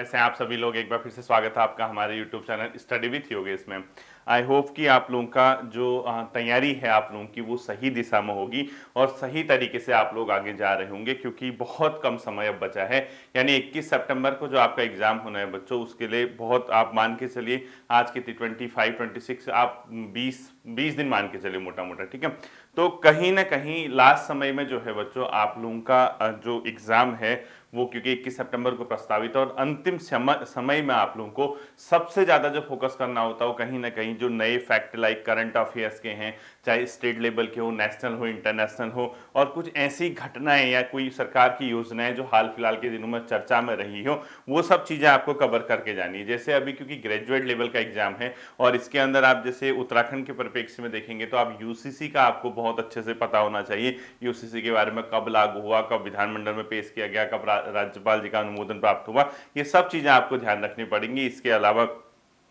कैसे हैं आप सभी लोग। एक बार फिर से स्वागत है आपका हमारे YouTube channel study with Yogesh में। आई होप कि आप लोगों का जो तैयारी है आप लोगों की वो सही दिशा में होगी और सही तरीके से आप लोग आगे जा रहे होंगे, क्योंकि बहुत कम समय अब बचा है। यानी 21 सितंबर को जो आपका एग्जाम होना है बच्चों, उसके लिए बहुत आप मान के चलिए, आज की 25 26 आप 20 दिन मान के चलिए मोटा मोटा, ठीक है। तो कहीं ना कहीं लास्ट समय में जो है बच्चों आप लोगों का जो एग्जाम है वो, क्योंकि 21 सितंबर को प्रस्तावित है और अंतिम समय में आप लोगों को सबसे ज्यादा जो फोकस करना होता है वो कहीं ना कहीं जो नए फैक्ट लाइक करंट अफेयर्स के हैं, चाहे स्टेट लेवल के हो, नेशनल हो, इंटरनेशनल हो, और कुछ ऐसी घटनाएं या कोई सरकार की योजनाएं जो हाल फिलहाल के दिनों में चर्चा में रही हो, वो सब चीजें आपको कवर करके जानी है। जैसे अभी क्योंकि ग्रेजुएट लेवल का एग्जाम है और इसके अंदर आप जैसे उत्तराखंड के परिप्रेक्ष्य में देखेंगे तो आप यूसीसी का आपको बहुत अच्छे से पता होना चाहिए। यूसीसी के बारे में कब लागू हुआ, कब विधानमंडल में पेश किया गया, कब राज्यपाल जी का अनुमोदन प्राप्त हुआ, ये सब चीजें आपको ध्यान रखनी पड़ेंगी। इसके अलावा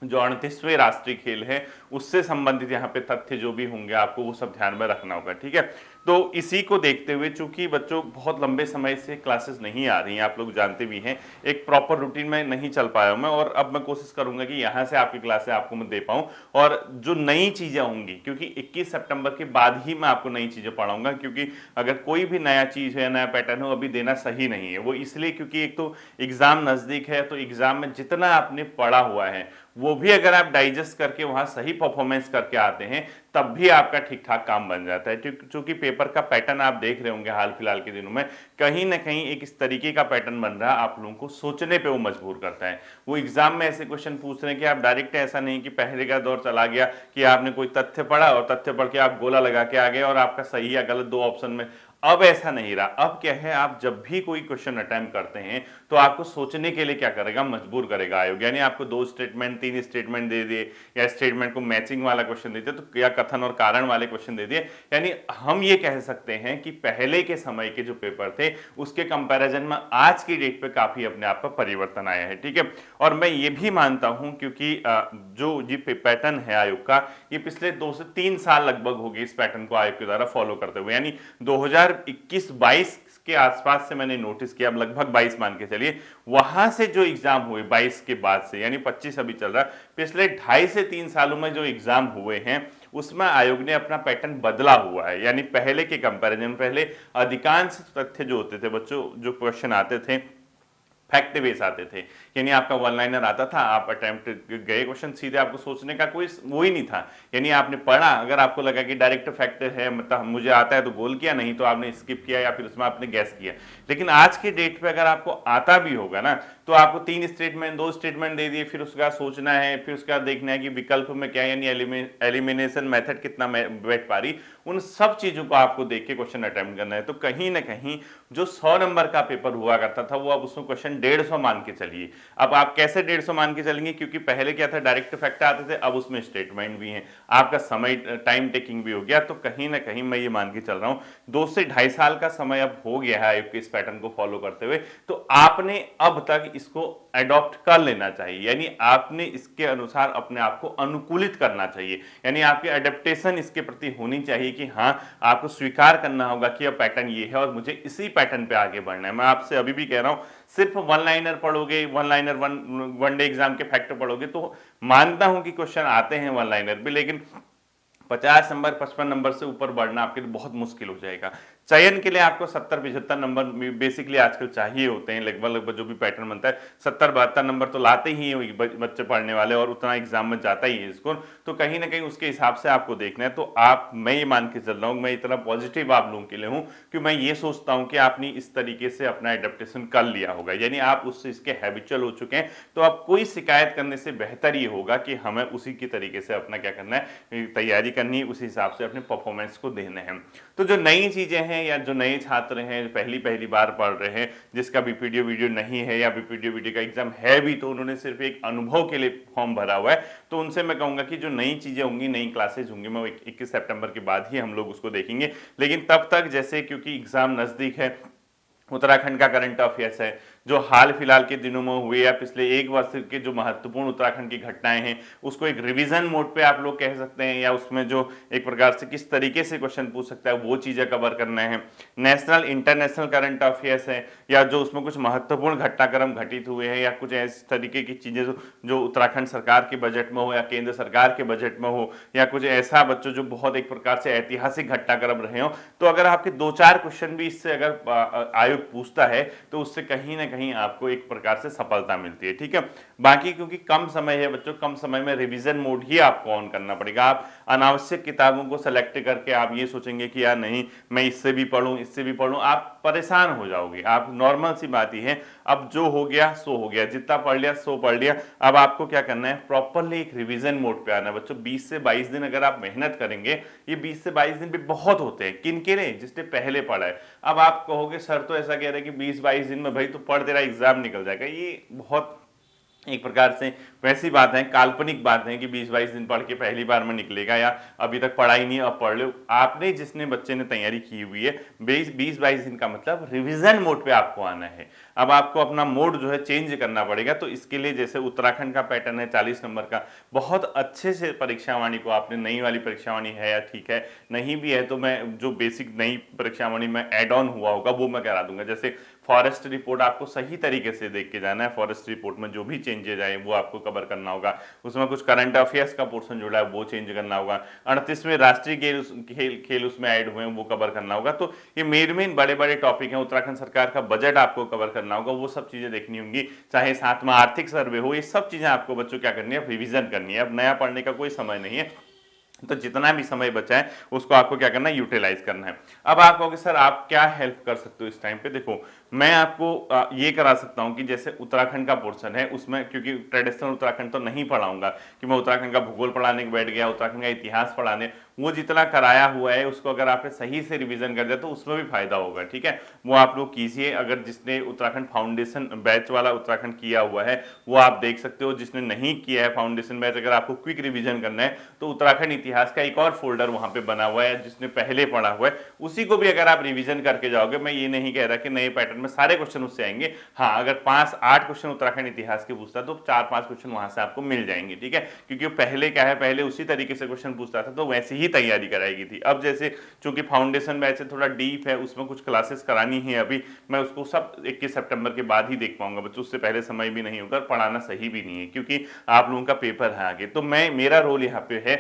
जो 38वें राष्ट्रीय खेल है उससे संबंधित यहाँ पे तथ्य जो भी होंगे आपको वो सब ध्यान में रखना होगा, ठीक है। तो इसी को देखते हुए चूंकि बच्चों बहुत लंबे समय से क्लासेस नहीं आ रही हैं, आप लोग जानते भी हैं, एक प्रॉपर रूटीन में नहीं चल पाया हूं मैं, और अब मैं कोशिश करूंगा कि यहाँ से आपकी क्लासें आपको मैं दे पाऊं। और जो नई चीजें होंगी, क्योंकि 21 सितंबर के बाद ही मैं आपको नई चीजें पढ़ाऊंगा, क्योंकि अगर कोई भी नया चीज है, नया पैटर्न हो, अभी देना सही नहीं है। वो इसलिए क्योंकि एक तो एग्जाम नजदीक है, तो एग्जाम में जितना आपने पढ़ा हुआ है वो भी अगर आप डाइजेस्ट करके वहां सही परफॉर्मेंस करके आते हैं तब भी आपका ठीक ठाक काम बन जाता है। क्योंकि पेपर का पैटर्न आप देख रहे होंगे हाल फिलहाल के दिनों में, कहीं ना कहीं एक इस तरीके का पैटर्न बन रहा है, आप लोगों को सोचने पे वो मजबूर करता है। वो एग्जाम में ऐसे क्वेश्चन पूछ रहे हैं कि आप डायरेक्ट, ऐसा नहीं कि पहले का दौर चला गया कि आपने कोई तथ्य पढ़ा और तथ्य पढ़ के आप गोला लगा के आ गए और आपका सही या गलत दो ऑप्शन में। अब ऐसा नहीं रहा। अब क्या है, आप जब भी कोई क्वेश्चन अटेम्प्ट करते हैं तो आपको सोचने के लिए क्या करेगा, मजबूर करेगा आयोग। यानी आपको 2 स्टेटमेंट 3 स्टेटमेंट दे दिए, या स्टेटमेंट को मैचिंग वाला क्वेश्चन दे दिया, तो या कथन और कारण वाले क्वेश्चन दे दिए। यानी हम ये कह सकते हैं कि पहले के समय के जो पेपर थे उसके कंपैरिजन में आज की डेट पे काफी अपने आप का परिवर्तन आया है, ठीक है। और मैं ये भी मानता हूं, क्योंकि जो ये पैटर्न है आयोग का, ये पिछले 2 से 3 साल लगभग हो गए इस पैटर्न को आयोग के द्वारा फॉलो करते हुए। यानी 2021-22 के आसपास से मैंने नोटिस किया, अब लगभग 22 मान के चलिए, वहां से जो एग्जाम हुए 22 के बाद से, यानी 25 अभी चल रहा है, पिछले 2.5 से 3 सालों में जो एग्जाम हुए हैं उसमें आयोग ने अपना पैटर्न बदला हुआ है। यानी पहले के कंपैरिजन, पहले अधिकांश तथ्य जो होते थे बच्चों, जो क्वेश्चन आते थे फैक्ट बेस आते थे, यानी आपका वन लाइनर आता था, आप अटेम्प्ट गए क्वेश्चन सीधे, आपको सोचने का कोई वो ही नहीं था। यानी आपने पढ़ा, अगर आपको लगा कि डायरेक्ट फैक्ट है, मतलब मुझे आता है तो गोल किया, नहीं तो आपने स्किप किया या फिर उसमें आपने गैस किया। लेकिन आज के डेट पे अगर आपको आता भी होगा ना, तो आपको 3 स्टेटमेंट 2 स्टेटमेंट दे दिए, फिर उसका सोचना है, फिर उसका देखना है कि विकल्प में क्या, यानी एलिमिनेशन मेथड कितना बैठ पा रही, उन सब चीजों को आपको देख के क्वेश्चन अटेम्प्ट करना है। तो कहीं ना कहीं जो 100 नंबर का पेपर हुआ करता था वो अब उसमें क्वेश्चन 150 मान के चलिए। अब आप कैसे 150 मान के चलेंगे, क्योंकि पहले क्या था, डायरेक्ट फैक्ट आते थे, अब उसमें स्टेटमेंट भी हैं, आपका समय टाइम टेकिंग भी हो गया। तो कहीं ना कहीं मैं ये मान के चल रहा हूं 2 से 2.5 साल का समय अब हो गया है आयोग के इस पैटर्न को फॉलो करते हुए, तो आपने अब तक इसको अडॉप्ट कर लेना चाहिए। यानी आपने इसके अनुसार अपने आप को अनुकूलित करना चाहिए, यानी आपकी अडेप्टेशन इसके प्रति होनी चाहिए कि हाँ, आपको स्वीकार करना होगा कि अब पैटर्न ये है और मुझे इसी पैटर्न पे आगे बढ़ना है। मैं आपसे अभी भी कह रहा हूं, सिर्फ वन लाइनर पढ़ोगे, one liner one day exam के फैक्ट पढ़ोगे तो मानता हूं कि क्वेश्चन आते हैं वन लाइनर भी, लेकिन 50 नंबर 55 नंबर से ऊपर बढ़ना आपके लिए बहुत मुश्किल हो जाएगा। चयन के लिए आपको 70-75 नंबर बेसिकली आजकल चाहिए होते हैं, लगभग लगभग जो भी पैटर्न बनता है 70-72 नंबर तो लाते ही हैं बच्चे पढ़ने वाले, और उतना एग्जाम में जाता ही है स्कोर। तो कहीं ना कहीं उसके हिसाब से आपको देखना है। तो आप, मैं ये मान के चल रहा हूँ, मैं इतना पॉजिटिव आप लोगों के लिए हूँ कि मैं ये सोचता हूँ कि आपने इस तरीके से अपना एडेप्टेशन कर लिया होगा, यानी आप उससे इसके हैबिचुअल हो चुके हैं। तो अब कोई शिकायत करने से बेहतर ये होगा कि हमें उसी की तरीके से अपना क्या करना है, तैयारी करनी, उसी हिसाब से अपने परफॉर्मेंस को देने हैं। तो जो नई चीजें हैं या जो नए छात्र हैं, पहली पहली बार पढ़ रहे हैं, जिसका बीपीडीओ वीडियो नहीं है या बीपीडीओ वीडियो का एग्जाम है भी तो उन्होंने सिर्फ एक अनुभव के लिए फॉर्म भरा हुआ है, तो उनसे मैं कहूंगा कि जो नई चीजें होंगी, नई क्लासेज होंगी, मैं 21 सितंबर के बाद ही हम लोग उसको देखेंगे। लेकिन तब तक, जैसे क्योंकि एग्जाम नजदीक है, उत्तराखंड का करंट अफेयर्स है, जो हाल फिलहाल के दिनों में हुए या पिछले एक वर्ष के जो महत्वपूर्ण उत्तराखंड की घटनाएं हैं उसको एक रिवीजन मोड पे आप लोग कह सकते हैं, या उसमें जो एक प्रकार से किस तरीके से क्वेश्चन पूछ सकता है वो चीजें कवर करना है। नेशनल इंटरनेशनल करंट अफेयर्स है, या जो उसमें कुछ महत्वपूर्ण घटनाक्रम घटित हुए हैं या कुछ इस तरीके की चीजें जो उत्तराखंड सरकार के बजट में हो या केंद्र सरकार के बजट में हो, या कुछ ऐसा बच्चों जो बहुत एक प्रकार से ऐतिहासिक घटनाक्रम रहे हो, तो अगर आपके 2-4 क्वेश्चन भी इससे अगर आयोग पूछता है तो उससे कहीं ना कहीं आपको एक प्रकार से सफलता मिलती है। ठीक है, बाकी क्योंकि कम समय है बच्चों, कम समय में रिवीजन मोड ही आपको ऑन करना पड़ेगा। आप अनावश्यक किताबों को सेलेक्ट करके आप ये सोचेंगे कि यार नहीं मैं इससे भी पढ़ूं इससे भी पढ़ूं, आप परेशान हो जाओगे। आप नॉर्मल सी बात ही है, अब जो हो गया सो हो गया, जितना पढ़ लिया सो पढ़ लिया। अब आपको क्या करना है, प्रॉपरली एक रिवीजन मोड पे आना है बच्चों। 20 से 22 दिन अगर आप मेहनत करेंगे, ये 20 से 22 दिन भी बहुत होते हैं किन के लिए, जिसने पहले पढ़ा है। अब आप कहोगे सर तो ऐसा कह रहे हैं कि 20-22 दिन में भाई तो पढ़ तेरा एग्जाम निकल जाएगा, ये बहुत एक प्रकार से वैसी बात है, काल्पनिक बात है कि 20-22 दिन पढ़ के पहली बार में निकलेगा, या अभी तक पढ़ा ही नहीं अब पढ़ लो। आपने जिसने बच्चे ने तैयारी की हुई है 20-22 दिन का मतलब रिवीजन मोड पे आपको आना है। अब आपको अपना मोड जो है चेंज करना पड़ेगा। तो इसके लिए जैसे उत्तराखंड का पैटर्न है 40 नंबर का, बहुत अच्छे से परीक्षावाणी को आपने, नई वाली परीक्षावाणी है या ठीक है नहीं भी है तो मैं जो बेसिक नई परीक्षावाणी में एड ऑन हुआ होगा वो मैं करा दूंगा। जैसे फॉरेस्ट रिपोर्ट आपको सही तरीके से देख के जाना है, फॉरेस्ट रिपोर्ट में जो भी चेंजेज आए वो आपको कवर करना होगा। उसमें कुछ करंट अफेयर्स का पोर्शन जुड़ा है वो चेंज करना होगा। 38वें राष्ट्रीय खेल उसमें ऐड हुए हैं वो कवर करना होगा। तो ये मेन बड़े बड़े टॉपिक हैं। उत्तराखंड सरकार का बजट आपको कवर करना होगा, वो सब चीजें देखनी होंगी। चाहे 7वां आर्थिक सर्वे हो, ये सब चीजें आपको बच्चों क्या करनी है, रिविजन करनी है। अब नया पढ़ने का कोई समय नहीं है, तो जितना भी समय बचा है उसको आपको क्या करना है, यूटिलाइज करना है। अब आप कहोगे सर आप क्या हेल्प कर सकते हो इस टाइम पे। देखो मैं आपको ये करा सकता हूं कि जैसे उत्तराखंड का पोर्शन है उसमें, क्योंकि ट्रेडिशनल उत्तराखंड तो नहीं पढ़ाऊंगा कि मैं उत्तराखंड का भूगोल पढ़ाने के बैठ गया, उत्तराखंड का इतिहास पढ़ाने, वो जितना कराया हुआ है उसको अगर आपने सही से रिवीजन कर दिया तो उसमें भी फायदा होगा। ठीक है, वो आप लोग कीजिए। अगर जिसने उत्तराखंड फाउंडेशन बैच वाला उत्तराखंड किया हुआ है वो आप देख सकते हो। जिसने नहीं किया है फाउंडेशन बैच, अगर आपको क्विक रिवीजन करना है तो उत्तराखंड इतिहास का एक और फोल्डर वहां पे बना हुआ है, जिसने पहले पढ़ा हुआ है उसी को भी अगर आप रिवीजन करके जाओगे, मैं ये नहीं कह रहा कि नए पैटर्न में सारे क्वेश्चन उससे आएंगे। हाँ, अगर 5-8 क्वेश्चन उत्तराखंड इतिहास के पूछता तो 4-5 क्वेश्चन वहां से आपको मिल जाएंगे। ठीक है, क्योंकि पहले क्या है, पहले उसी तरीके से क्वेश्चन पूछता था तो वैसे ही तैयारी कराएगी थी। अब जैसे चूंकि फाउंडेशन बैच है थोड़ा डीप है, उसमें कुछ क्लासेस करानी है अभी, मैं उसको सब 21 सितंबर के बाद ही देख पाऊंगा बच्चों, उससे पहले समय भी नहीं होगा, पढ़ाना सही भी नहीं है क्योंकि आप लोगों का पेपर है आगे। तो मेरा रोल यहाँ पे है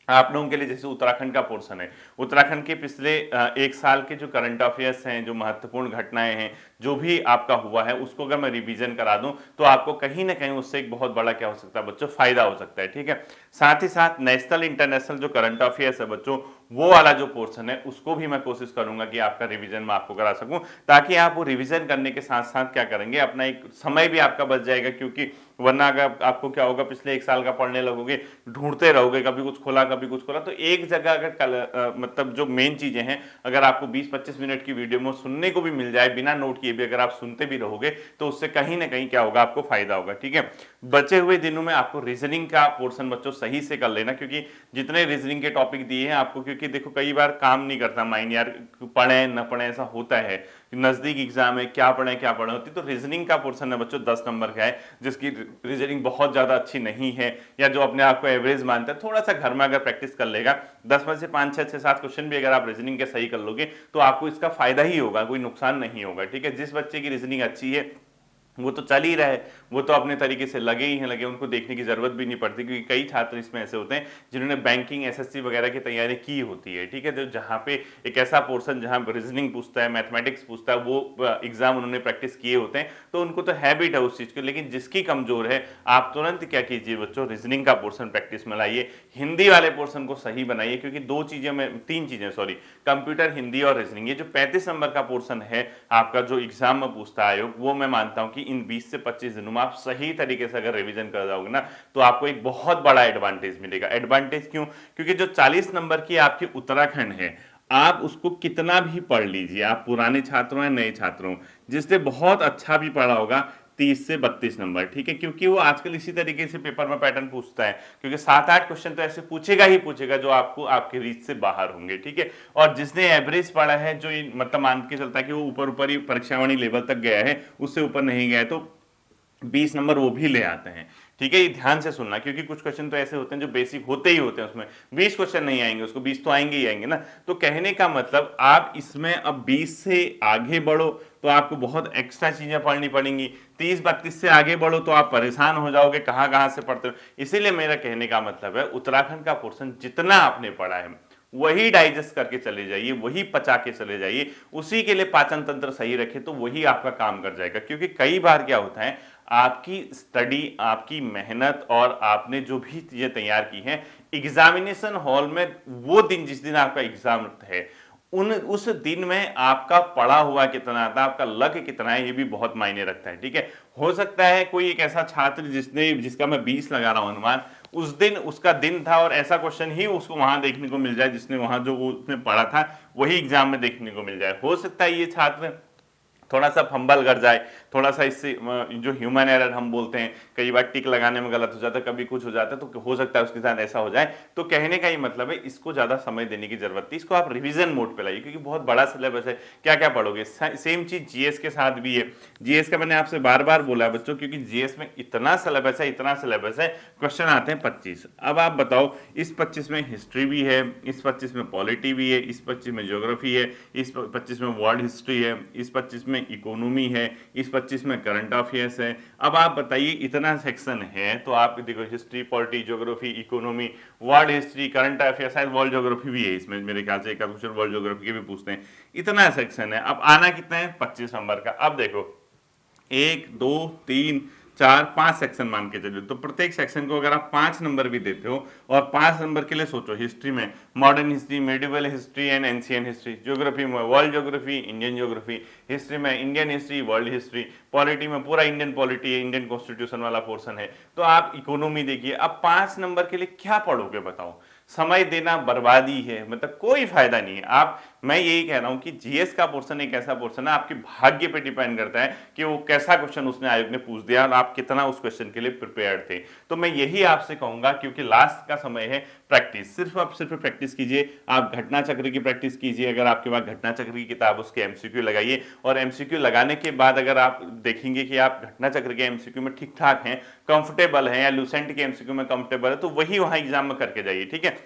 आप लोगों के लिए, जैसे उत्तराखंड का पोर्शन है, उत्तराखंड के पिछले 1 साल के जो करंट अफेयर्स हैं, जो महत्वपूर्ण घटनाएं हैं, जो भी आपका हुआ है उसको अगर मैं रिवीजन करा दूं तो आपको कहीं ना कहीं उससे एक बहुत बड़ा क्या हो सकता है बच्चों, फायदा हो सकता है। ठीक है, साथ ही साथ नेशनल इंटरनेशनल जो करंट अफेयर्स है बच्चों, वो वाला जो पोर्शन है उसको भी मैं कोशिश करूंगा कि आपका रिवीजन मैं आपको करा सकूं, ताकि आप वो रिवीजन करने के साथ साथ क्या करेंगे, अपना एक समय भी आपका बच जाएगा। क्योंकि वरना अगर आपको क्या होगा, पिछले 1 साल का पढ़ने लगोगे, ढूंढते रहोगे, कभी कुछ खोला कभी कुछ खोला, तो एक जगह अगर मतलब जो मेन चीजें हैं अगर आपको 20-25 मिनट की वीडियो में सुनने को भी मिल जाए, बिना नोट किए भी अगर आप सुनते भी रहोगे तो उससे कहीं ना कहीं क्या होगा, आपको फायदा होगा। ठीक है, बचे हुए दिनों में आपको रीजनिंग का पोर्शन बच्चों सही से कर लेना, क्योंकि जितने रीजनिंग के टॉपिक दिए हैं आपको, क्योंकि देखो कई बार काम नहीं करता माइंड, यार पढ़े न पढ़े ऐसा होता है, नजदीक एग्जाम है क्या पढ़े होती। तो रीजनिंग का पोर्शन है बच्चों 10 नंबर का है, जिसकी रीजनिंग बहुत ज्यादा अच्छी नहीं है, या जो अपने आप को एवरेज मानता है, थोड़ा सा घर में अगर प्रैक्टिस कर लेगा, 10 में से 5-6-7 क्वेश्चन भी अगर आप रीजनिंग के सही कर लोगे तो आपको इसका फायदा ही होगा, कोई नुकसान नहीं होगा। ठीक है, जिस बच्चे की रीजनिंग अच्छी है वो तो चल ही रहा है, वो तो अपने तरीके से लगे ही हैं, लगे, उनको देखने की जरूरत भी नहीं पड़ती, क्योंकि कई छात्र इसमें ऐसे होते हैं जिन्होंने बैंकिंग एसएससी वगैरह की तैयारी की होती है। ठीक है, तो जहाँ पे एक ऐसा पोर्शन जहाँ रीजनिंग पूछता है, मैथमेटिक्स पूछता है, वो एग्जाम उन्होंने प्रैक्टिस किए होते हैं, तो उनको तो हैबिट है उस चीज की। लेकिन जिसकी कमजोर है, आप तुरंत क्या कीजिए बच्चों, रीजनिंग का पोर्शन प्रैक्टिस में लाइए, हिंदी वाले पोर्शन को सही बनाइए, क्योंकि 3 चीजें सॉरी, कंप्यूटर, हिंदी और रीजनिंग, ये जो 35 नंबर का पोर्शन है आपका जो एग्जाम में पूछता है आयोग, वो मैं मानता हूं कि इन 20 से 25 दिनों में आप सही तरीके से अगर रिवीजन कर जाओगे ना तो आपको एक बहुत बड़ा एडवांटेज मिलेगा। एडवांटेज क्यों? क्योंकि जो 40 नंबर की आपकी उत्तराखंड है, आप उसको कितना भी पढ़ लीजिए, आप पुराने छात्रों या नए छात्रों, जिसने बहुत अच्छा भी पढ़ा होगा, 30 से 32 नंबर, ठीक है, क्योंकि वो आजकल इसी तरीके से पेपर में पैटर्न पूछता है, क्योंकि 7-8 क्वेश्चन तो ऐसे पूछेगा ही पूछेगा जो आपको आपके रीच से बाहर होंगे, ठीक है। और जिसने एवरेज पढ़ा है, जो मतलब मान के चलता है कि वो ऊपर ऊपर ही परीक्षावाणी लेवल तक गया है, उससे ऊपर नहीं गया है, तो 20 नंबर वो भी ले आते हैं, ठीक है। ये ध्यान से सुनना, क्योंकि कुछ क्वेश्चन तो ऐसे होते हैं जो बेसिक होते ही होते हैं, उसमें 20 क्वेश्चन नहीं आएंगे, उसको 20 तो आएंगे ही आएंगे ना। तो कहने का मतलब आप इसमें अब 20 से आगे बढ़ो तो आपको बहुत एक्स्ट्रा चीजें पढ़नी पड़ेंगी, 30-32 से आगे बढ़ो तो आप परेशान हो जाओगे कहां कहां से पढ़ते हो। इसीलिए मेरा कहने का मतलब है, उत्तराखंड का पोर्शन जितना आपने पढ़ा है वही डाइजेस्ट करके चले जाइए, वही पचा के चले जाइए, उसी के लिए पाचन तंत्र सही रखे तो वही आपका काम कर जाएगा। क्योंकि कई बार क्या होता है, आपकी स्टडी, आपकी मेहनत और आपने जो भी चीजें तैयार की हैं, एग्जामिनेशन हॉल में वो दिन जिस दिन आपका एग्जाम है उस दिन में आपका पढ़ा हुआ कितना था, आपका लक कितना है, ये भी बहुत मायने रखता है, ठीक है। हो सकता है कोई एक ऐसा छात्र जिसका मैं 20 लगा रहा हूं अनुमान, उस दिन उसका दिन था और ऐसा क्वेश्चन ही उसको वहां देखने को मिल जाए, जिसने वहां जो उसने पढ़ा था वही एग्जाम में देखने को मिल जाए। हो सकता है ये छात्र थोड़ा सा फंबल कर जाए, थोड़ा सा इससे जो ह्यूमन एरर हम बोलते हैं, कई बार टिक लगाने में गलत हो जाता है, कभी कुछ हो जाता है, तो हो सकता है उसके साथ ऐसा हो जाए। तो कहने का ही मतलब है, इसको ज्यादा समय देने की जरूरत नहीं, इसको आप रिवीजन मोड पे लाइए, क्योंकि बहुत बड़ा सिलेबस है, क्या क्या पढ़ोगे। सेम चीज जीएस के साथ भी है। जीएस का मैंने आपसे बार बार बोला है बच्चों, क्योंकि जीएस में इतना सिलेबस है, इतना सिलेबस है, क्वेश्चन आते हैं 25। अब आप बताओ, इस 25 में हिस्ट्री भी है, इस 25 में पॉलिटी भी है, इस 25 में ज्योग्राफी है, इस 25 में वर्ल्ड हिस्ट्री है, इस 25 में इकोनॉमी है, इस 25 में करंट अफेयर्स है। अब आप बताइए, इतना सेक्शन है तो आप देखो, history, polity, geography, economy, world history, current affairs, शायद वर्ल्ड ज्योग्राफी भी है इसमें, मेरे ख्याल से एक क्वेश्चन वर्ल्ड ज्योग्राफी के भी पूछते हैं। इतना सेक्शन है, अब आना कितना है, 25 नंबर का। अब देखो, 1 2 3 4 5 सेक्शन मान के चलिए, तो प्रत्येक सेक्शन को अगर आप 5 नंबर भी देते हो, और 5 नंबर के लिए सोचो, हिस्ट्री में modern history, medieval history and ancient history, geography में world geography, Indian geography, history में Indian history, world history, polity में पूरा इंडियन पॉलिटी है, इंडियन कॉन्स्टिट्यूशन वाला पोर्शन है, तो आप इकोनॉमी देखिए। अब 5 नंबर के लिए क्या पढ़ोगे बताओ, समय देना बर्बादी है, मतलब कोई फायदा नहीं है। आप, मैं यही कह रहा हूं कि जीएस का पोर्शन एक ऐसा पोर्शन है, आपके भाग्य पे डिपेंड करता है कि वो कैसा क्वेश्चन उसने आयोग ने पूछ दिया और आप कितना उस क्वेश्चन के लिए प्रिपेयर्ड थे। तो मैं यही आपसे कहूंगा, क्योंकि लास्ट का समय है प्रैक्टिस, सिर्फ प्रैक्टिस कीजिए। आप घटना चक्र की प्रैक्टिस कीजिए, अगर आपके पास घटना चक्र की किताब, उसके एमसीक्यू लगाइए, और एमसीक्यू लगाने के बाद अगर आप देखेंगे कि आप घटना चक्र के एमसीक्यू में ठीक ठाक हैं, कंफर्टेबल हैं, या लूसेंट के एमसीक्यू में कंफर्टेबल है, तो वही वहां एग्जाम में करके जाइए, ठीक है।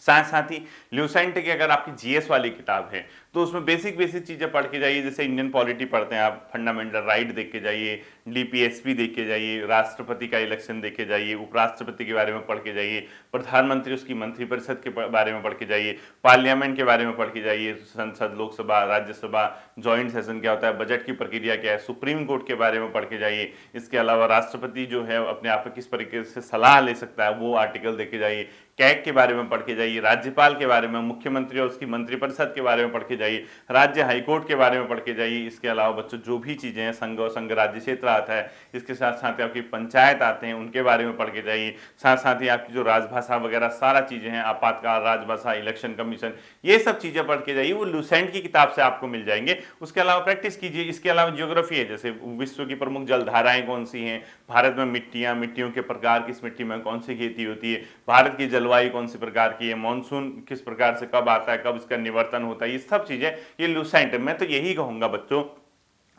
साथ साथ ही ल्यूसेंट की अगर आपकी जीएस वाली किताब है तो उसमें बेसिक बेसिक चीजें पढ़ के जाइए, जैसे इंडियन पॉलिटी पढ़ते हैं आप, फंडामेंटल राइट देख के जाइए, डीपीएसपी देख के जाइए, राष्ट्रपति का इलेक्शन देख के जाइए, उपराष्ट्रपति के बारे में पढ़ के जाइए, प्रधानमंत्री उसकी मंत्रिपरिषद के बारे में पढ़ के जाइए, पार्लियामेंट के बारे में पढ़ के जाइए, संसद, लोकसभा, राज्यसभा, ज्वाइंट सेशन क्या होता है, बजट की प्रक्रिया क्या है, सुप्रीम कोर्ट के बारे में पढ़ के जाइए। इसके अलावा राष्ट्रपति जो है अपने आप में किस तरीके से सलाह ले सकता है, वो आर्टिकल देख के जाइए, कैग के बारे में पढ़ के जाइए, राज्यपाल के बारे में, मुख्यमंत्री और उसकी मंत्रिपरिषद के बारे में पढ़ के जाइए, राज्य हाईकोर्ट के बारे में पढ़ के जाइए। इसके अलावा बच्चों जो भी चीजें हैं, संघ और संघ राज्य क्षेत्र आता है, इसके साथ साथ आपकी पंचायत आते हैं, उनके बारे में पढ़ के जाइए। साथ साथ ही आपकी जो राजभाषा वगैरह सारा चीजें हैं, आपातकाल, राजभाषा, इलेक्शन कमीशन, ये सब चीजें पढ़ के जाइए, वो लूसेंट की किताब से आपको मिल जाएंगे। उसके अलावा प्रैक्टिस कीजिए। इसके अलावा ज्योग्राफी है, जैसे विश्व की प्रमुख जलधाराएं कौन सी हैं, भारत में मिट्टियां, मिट्टियों के प्रकार, किस मिट्टी में कौन सी खेती होती है, भारत की जलवायु कौन सी प्रकार की है, मानसून किस प्रकार से कब आता है, कब इसका निवर्तन होता है, ये सब चीजें ये लूसेंट। मैं तो यही कहूंगा बच्चों,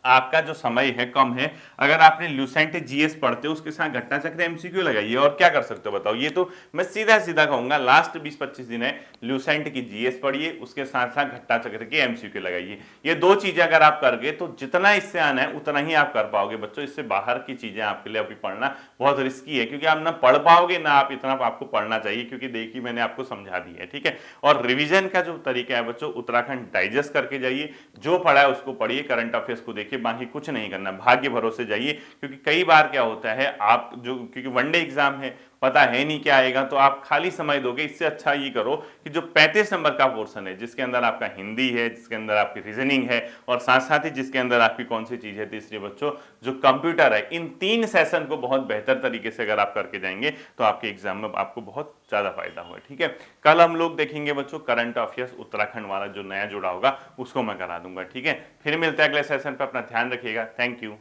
आपका जो समय है कम है, अगर आपने लूसेंट जीएस पढ़ते हो उसके साथ घटना चक्र एमसीक्यू लगाइए, और क्या कर सकते हो बताओ। ये तो मैं सीधा सीधा कहूंगा, लास्ट 20-25 दिन है, लूसेंट की जीएस पढ़िए, उसके साथ साथ घटना चक्र के एमसीक्यू लगाइए। ये दो चीजें अगर आप कर गए तो जितना इससे आना है उतना ही आप कर पाओगे बच्चों। इससे बाहर की चीजें आपके लिए अभी पढ़ना बहुत रिस्की है, क्योंकि आप ना पढ़ पाओगे ना आप इतना आपको पढ़ना चाहिए, क्योंकि देखिए मैंने आपको समझा दी है, ठीक है। और रिवीजन का जो तरीका है बच्चों, उत्तराखंड डाइजेस्ट करके जाइए, जो पढ़ा है उसको पढ़िए, करंट अफेयर्स को देखिए, बाकी कुछ नहीं करना, भाग्य भरोसे जाइए। क्योंकि कई बार क्या होता है, आप जो, क्योंकि वनडे एग्जाम है, पता है नहीं क्या आएगा, तो आप खाली समय दोगे। इससे अच्छा ये करो कि जो 35 नंबर का पोर्शन है, जिसके अंदर आपका हिंदी है, जिसके अंदर आपकी रीजनिंग है, और साथ साथ ही जिसके अंदर आपकी कौन सी चीज है तीसरी बच्चों, जो कंप्यूटर है, इन 3 सेशन को बहुत बेहतर तरीके से अगर आप करके जाएंगे तो आपके एग्जाम में आपको बहुत ज्यादा फायदा होगा, ठीक है। कल हम लोग देखेंगे बच्चों करंट अफेयर्स उत्तराखंड वाला जो नया जुड़ा होगा उसको मैं करा दूंगा, ठीक है। फिर मिलते हैं अगले सेशन पर, अपना ध्यान रखिएगा। Thank you.